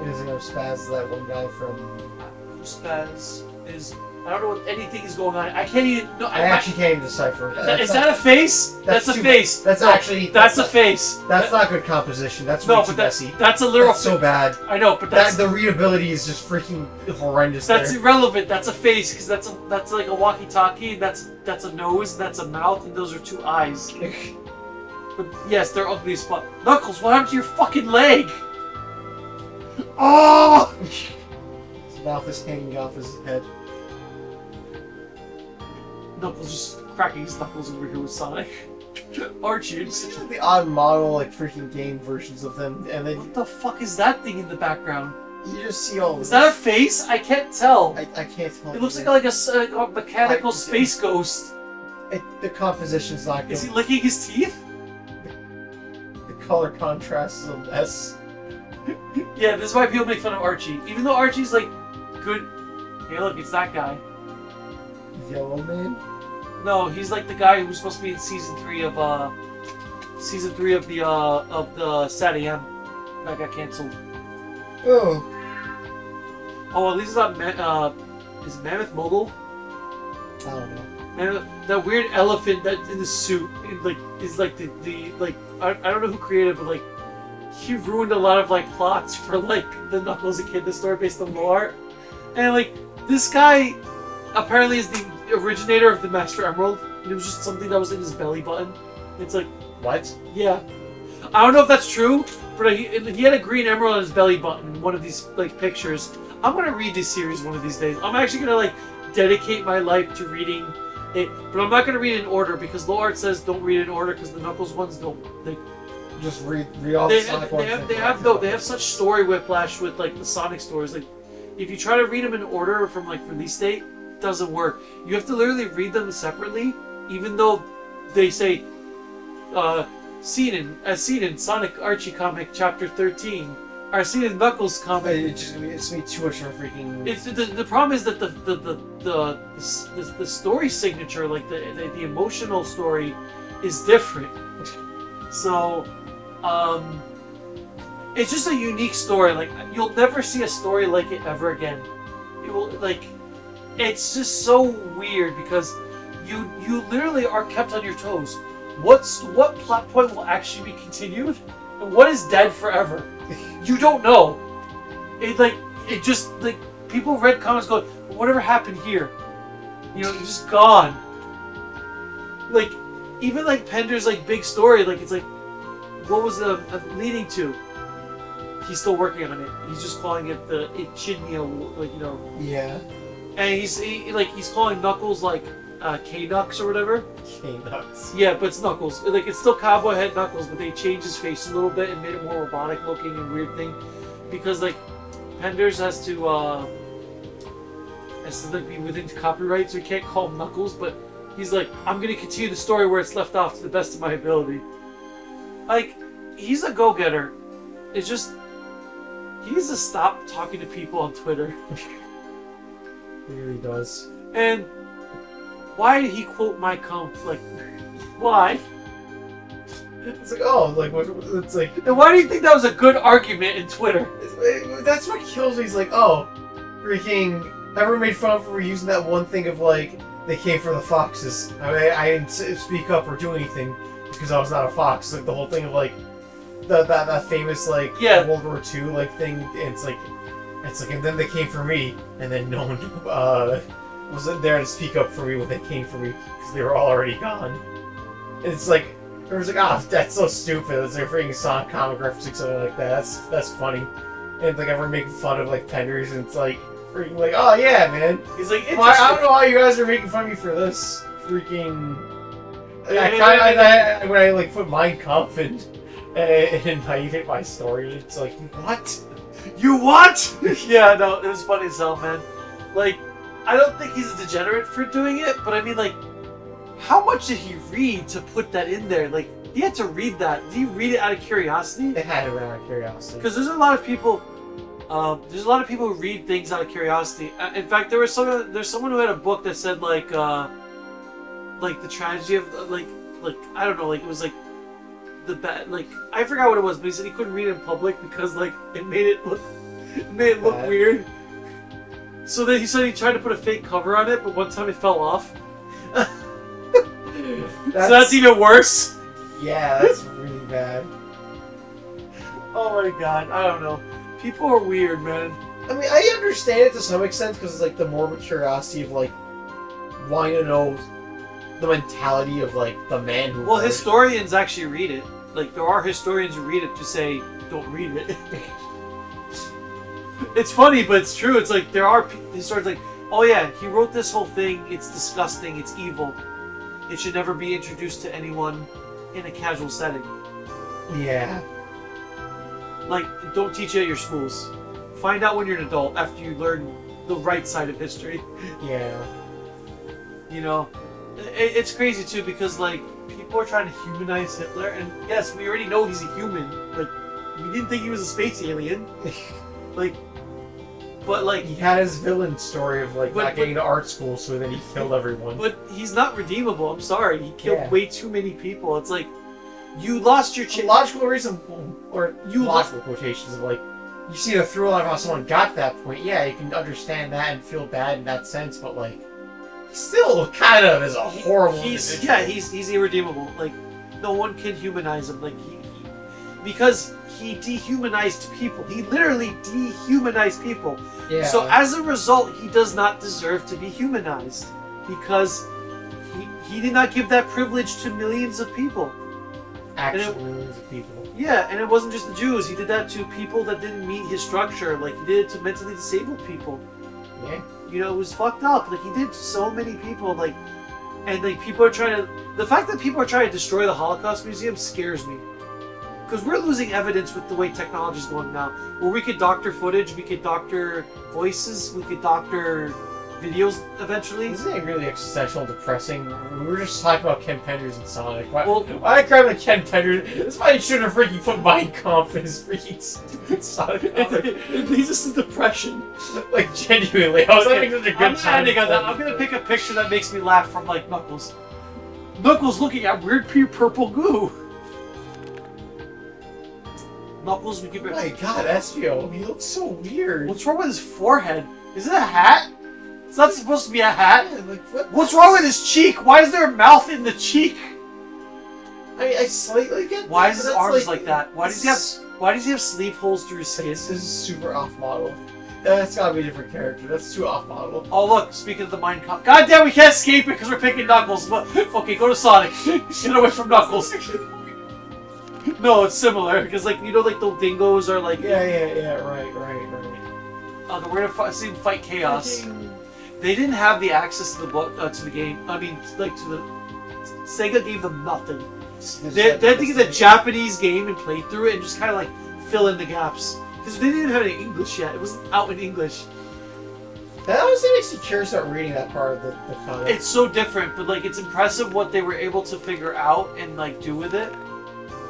It doesn't have Spaz, that one guy from... Spaz is... I don't know what anything is going on. I can't even... No, I actually can't even decipher. Is that a face? That's a face. That's no, actually... That's a face. That's not good composition. That's way too messy. That's a literal... That's so bad. I know, but that's... The readability is just freaking horrendous. That's irrelevant. That's a face, because that's like a walkie-talkie, that's a nose, that's a mouth, and those are two eyes. But yes, they're ugly as fuck. Knuckles, what happened to your fucking leg? Oh! His mouth is hanging off his head. Knuckles just cracking his knuckles over here with Sonic. Archie, the odd model, like freaking game versions of them, and then what the fuck is that thing in the background? You just see all. Is that a face? I can't tell. I can't tell. It looks like a mechanical space ghost. The composition's not good. Is he licking his teeth? The color contrast is a mess. Yeah, this is why people make fun of Archie. Even though Archie's like good. Hey, look, it's that guy. Yellow Man? No, he's like the guy who's supposed to be in season 3 of the Sad AM that got cancelled. Oh. Oh, at least it's not is it Mammoth Mogul? I don't know. And that weird elephant that in the suit, is like the I don't know who created it, but like he ruined a lot of like plots for like the Knuckles Echidna story based on lore, and like this guy apparently is the originator of the Master Emerald, and it was just something that was in his belly button. It's like what? Yeah, I don't know if that's true, but he had a green emerald on his belly button in one of these like pictures. I'm gonna read this series one of these days. I'm actually gonna like dedicate my life to reading it, but I'm not gonna read it in order because LoArt says don't read it in order because the Knuckles ones don't. Just read all the Sonic ones. They have such story whiplash with like the Sonic stories. Like if you try to read them in order from like release date, it doesn't work. You have to literally read them separately, even though they say seen in Sonic Archie comic chapter 13. Or seen in Knuckles comic. It's me too much of a freaking. It's the problem is that the story signature, like the emotional story, is different. So, it's just a unique story. Like you'll never see a story like it ever again. It will it's just so weird because you literally are kept on your toes. What plot point will actually be continued, and what is dead forever? You don't know. It just people read comments going, whatever happened here? You know, it's just gone. Like even like Pender's like big story, like it's like what was the leading to? He's still working on it. He's just calling it the Echidna, like you know. Yeah. And he's calling Knuckles like K-Nux or whatever. K-Nux. Yeah, but it's Knuckles. Like it's still Cowboy Head Knuckles, but they changed his face a little bit and made it more robotic looking and weird thing. Because like Penders has to like be within copyright, so he can't call him Knuckles, but he's like, I'm gonna continue the story where it's left off to the best of my ability. Like, he's a go-getter. It's just he needs to stop talking to people on Twitter. He really does. And why did he quote my Kampf? Like, why? It's like, oh, like, what, it's like... And why do you think that was a good argument in Twitter? That's what kills me. He's like, oh, freaking... Everyone made fun of him for using that one thing of, like, they came for the foxes. I mean, I didn't speak up or do anything because I was not a fox. Like, the whole thing of, like, that famous, like, World War II, like, thing, it's like, and then they came for me, and then no one, wasn't there to speak up for me when they came for me because they were all already gone. And it's like, it was like, ah, that's so stupid. It's like freaking Sonic comic referencing something like that. That's funny. And like everyone making fun of like Penders, and it's like freaking like, oh yeah, man. He's like, well, I don't know why you guys are making fun of me for this. Freaking. When I like put Mein Kampf and I hit my story, it's like, what? You what? Yeah, no, it was funny as hell, man. Like, I don't think he's a degenerate for doing it, but I mean, like, how much did he read to put that in there? Like, he had to read that. Did he read it out of curiosity? They had to read it out of curiosity. Because there's a lot of people who read things out of curiosity. In fact, there's someone who had a book that said like the tragedy of like I don't know, like it was like the bad, like I forgot what it was, but he said he couldn't read it in public because like it made it look It made it look weird. So then he said he tried to put a fake cover on it, but one time it fell off. So that's even worse. Yeah, that's really bad. Oh my god, I don't know. People are weird, man. I mean, I understand it to some extent because it's like the morbid curiosity of like wanting to know the mentality of like the man who. Well, historians actually read it. Like there are historians who read it to say, don't read it. It's funny, but it's true. It's like there are historians like, oh yeah, he wrote this whole thing. It's disgusting. It's evil. It should never be introduced to anyone in a casual setting. Yeah. Like, don't teach it at your schools. Find out when you're an adult after you learn the right side of history. Yeah. You know, it's crazy too because like people are trying to humanize Hitler, and yes, we already know he's a human. Like, we didn't think he was a space alien. Like, but like he had his villain story of like not getting to art school, so then he killed everyone. But he's not redeemable. I'm sorry, he killed way too many people. It's like you lost your logical reason, or logical quotations of like you see the thrill of how someone got to that point. Yeah, you can understand that and feel bad in that sense, but like he still kind of is a horrible. He's irredeemable. Like no one can humanize him. Like because he dehumanized people. He literally dehumanized people. Yeah. So as a result, he does not deserve to be humanized because he did not give that privilege to millions of people. Actual millions of people. Yeah, and it wasn't just the Jews. He did that to people that didn't meet his structure. Like he did it to mentally disabled people. Yeah. You know, it was fucked up. Like he did to so many people. Like, and like people are trying to. The fact that people are trying to destroy the Holocaust Museum scares me. Because we're losing evidence with the way technology is going now. Where we could doctor footage, we could doctor voices, we could doctor videos eventually. Isn't it really existential and depressing? We were just talking about Ken Penders and Sonic. Why grab the Ken Penders? That's why you should have freaking put Mein Kampf in his freaking stupid Sonic. It leads us to depression. Like, genuinely. I was having such a good time. I'm gonna pick a picture that makes me laugh from, like, Knuckles. Knuckles looking at weird purple goo. Knuckles, we give it. Oh my god, Espio, he looks so weird. What's wrong with his forehead? Is it a hat? It's not supposed to be a hat. Yeah, like, What's wrong with his cheek? Why is there a mouth in the cheek? I mean, I slightly get. Why is his arms like that? Why does he have sleeve holes through his skin? This is super off model. That's gotta be a different character. That's too off model. Oh look, speaking of the Mein Kampf. God damn, we can't escape it because we're picking Knuckles. Okay, go to Sonic. Get away from Knuckles. No, it's similar because, like, you know, like the dingoes are like. Yeah. Right. Oh, we're gonna see him fight Chaos. They didn't have the access to the book to the game. I mean, like to the Sega gave them nothing. They had to get the Japanese game and play through it and just kind of like fill in the gaps because they didn't have any English yet. It wasn't out in English. That honestly makes me curious about reading that part of the comic. It's so different, but like it's impressive what they were able to figure out and like do with it.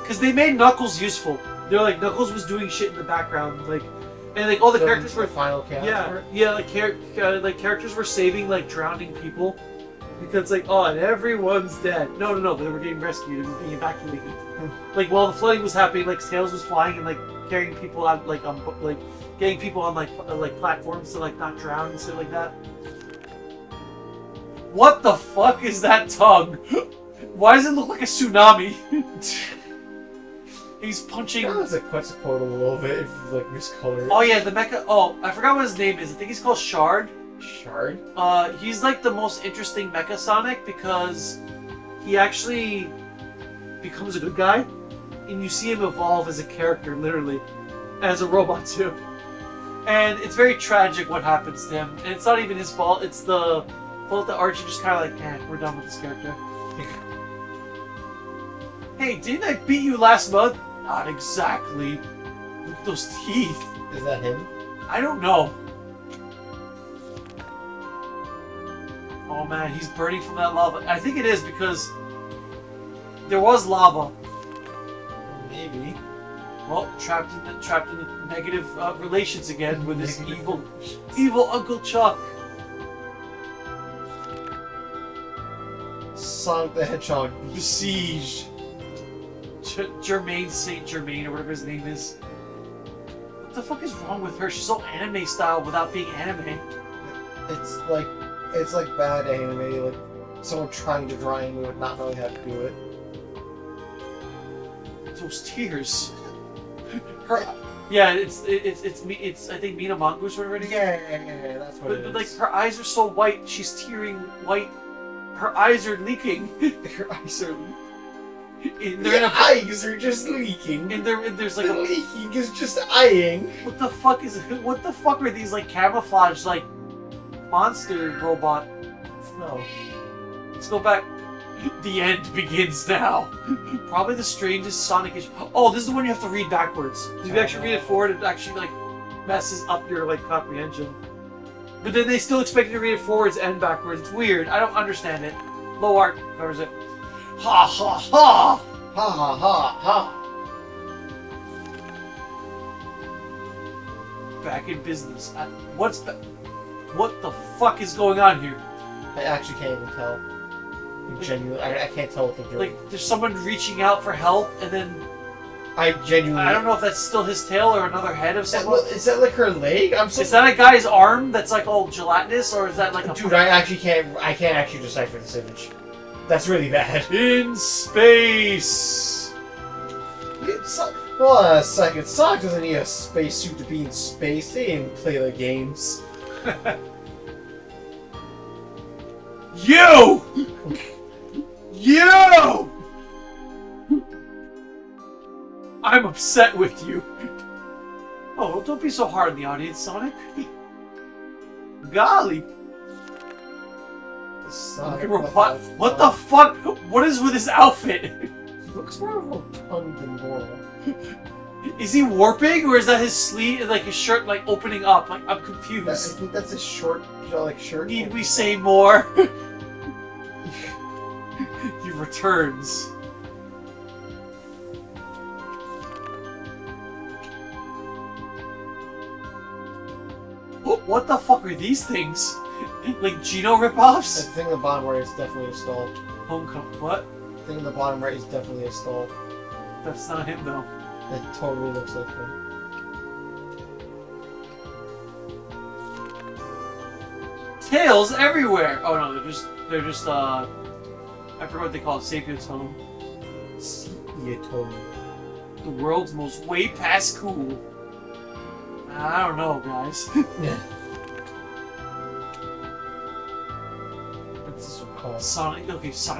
Because they made Knuckles useful. They're like Knuckles was doing shit in the background, like, and like all the characters were final chaos. Like characters were saving like drowning people because like and everyone's dead. No, they were getting rescued and being evacuated. Like while the flooding was happening, like Tails was flying and like carrying people out like getting people on like platforms to like not drown and shit like that. What the fuck is that tongue? Why does it look like a tsunami? He's punching. That was a Quetzalcoatl a little bit, if like miscolored. Oh yeah, the mecha. Oh, I forgot what his name is. I think he's called Shard. Shard? He's like the most interesting Mecha Sonic because he actually becomes a good guy, and you see him evolve as a character, literally, as a robot too. And it's very tragic what happens to him, and it's not even his fault. It's the fault that Archie just kind of like, we're done with this character. Hey, didn't I beat you last month? Not exactly. Look at those teeth. Is that him? I don't know. Oh man, he's burning from that lava. I think it is because there was lava. Maybe. Well, trapped in the negative relations again with this evil Uncle Chuck. Sonic the Hedgehog besieged. Germain Saint Germain or whatever his name is. What the fuck is wrong with her? She's so anime style without being anime. It's like bad anime, like someone trying to draw anime would not know how to do it. Those tears. Her, Yeah, it's I think Mina Mongoose or whatever. yeah, that's what it But is. like her eyes are so white, she's tearing white. Her eyes are leaking. Her eyes are eyes are just leaking. And there's like The a leaking is just eyeing. what the fuck are these like camouflage like monster robot? No. Let's go back. The end begins now. Probably the strangest Sonic issue. Oh, this is the one you have to read backwards. If you actually read it forward, it actually like messes up your like comprehension. But then they still expect you to read it forwards and backwards. It's weird. I don't understand it. Low art covers it. Ha ha ha! Ha ha ha ha! Back in business. What the fuck is going on here? I actually can't even tell. Genuinely, I can't tell what they're doing. Like, there's someone reaching out for help, and then I genuinely. I don't know if that's still his tail or another head of someone. Is that like her leg? I'm so. Is that a guy's arm that's like all gelatinous, or is that like a Dude, I can't actually decipher this image. That's really bad. in space? Hold on a second. Sonic doesn't need a spacesuit to be in space. They didn't play the games. You! You! I'm upset with you. Oh, don't be so hard on the audience, Sonic. Golly. Sonic, What the fuck? What is with his outfit? He looks more rotund than normal. Is he warping, or is that his sleeve, like his shirt, like opening up? Like, I'm I confused. think that's a short, shirt. Need we say more? He returns. What the fuck are these things? Like Geno The ripoffs? thing in the bottom right is definitely a stall. Homecoming. What? The thing in the bottom right is definitely a stall. That's not him though. It totally looks like him. Tails everywhere! Oh no, they're just I forgot what they call it, Sapio's home. Sepia-tone. The world's most way past cool. I don't know, guys. Yeah. What's this one called? Sonic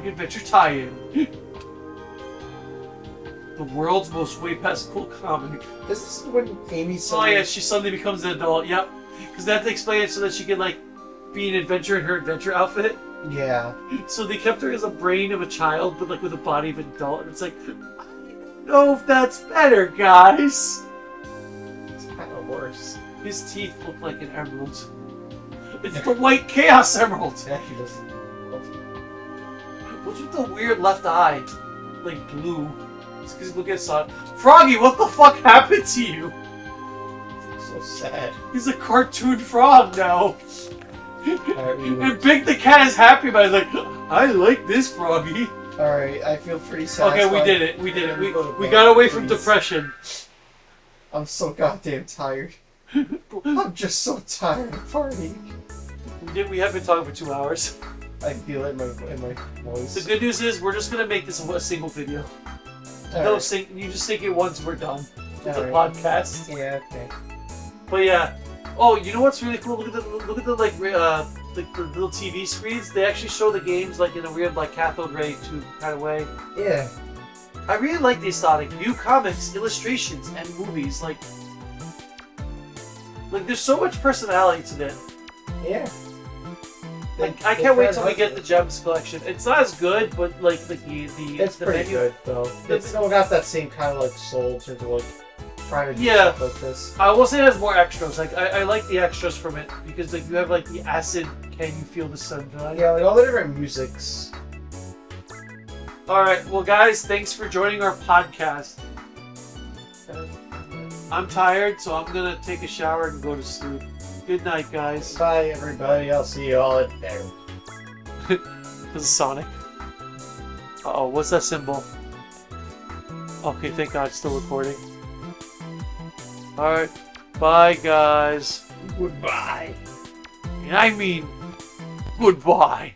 Adventure tie-in. The world's most way past cool comic. This is when Amy Oh suddenly... yeah, she suddenly becomes an adult. Yep. Because they have to explain it so that she can like be an adventurer in her adventure outfit. Yeah. So they kept her as a brain of a child, but like with a body of an adult. And it's like, I don't know if that's better, guys. It's kind of worse. His teeth look like an emerald. It's the white chaos emerald. It actually does. What's with the weird left eye? Like blue. It's because look at Sonic. Froggy, what the fuck happened to you? So sad. He's a cartoon frog now. Alright, And Big the Cat is happy about it. Like, I like this Froggy. Alright, I feel pretty sad. Okay, we did it. We did it. We got away from depression. I'm so goddamn tired. I'm just so tired of partying. We have been talking for 2 hours. I feel it in my voice. The good news is we're just gonna make this a single video. All No right. sync. You just sync it once. We're done with the All right. podcast. Yeah, okay. But yeah. Oh, you know what's really cool? Look at the like the little TV screens. They actually show the games like in a weird like cathode ray tube kind of way. Yeah. I really like these Sonic new comics, illustrations, and movies. Like there's so much personality to them. Yeah. I can't wait till we get the Gems collection. It's not as good, but like the It's pretty menu. good though. It's still got that same kind of like soul in terms of like trying to do Yeah. stuff like this. I will say it has more extras. Like I like the extras from it because like you have like the acid. Can you feel the sunshine? Yeah, like all the different musics. All right. Well, guys, thanks for joining our podcast. I'm tired, so I'm gonna take a shower and go to sleep. Good night, guys. Bye everybody. I'll see you all in there. This is Sonic. Uh-oh, what's that symbol? Okay, thank God it's still recording. Alright. Bye, guys. Goodbye. And I mean, goodbye.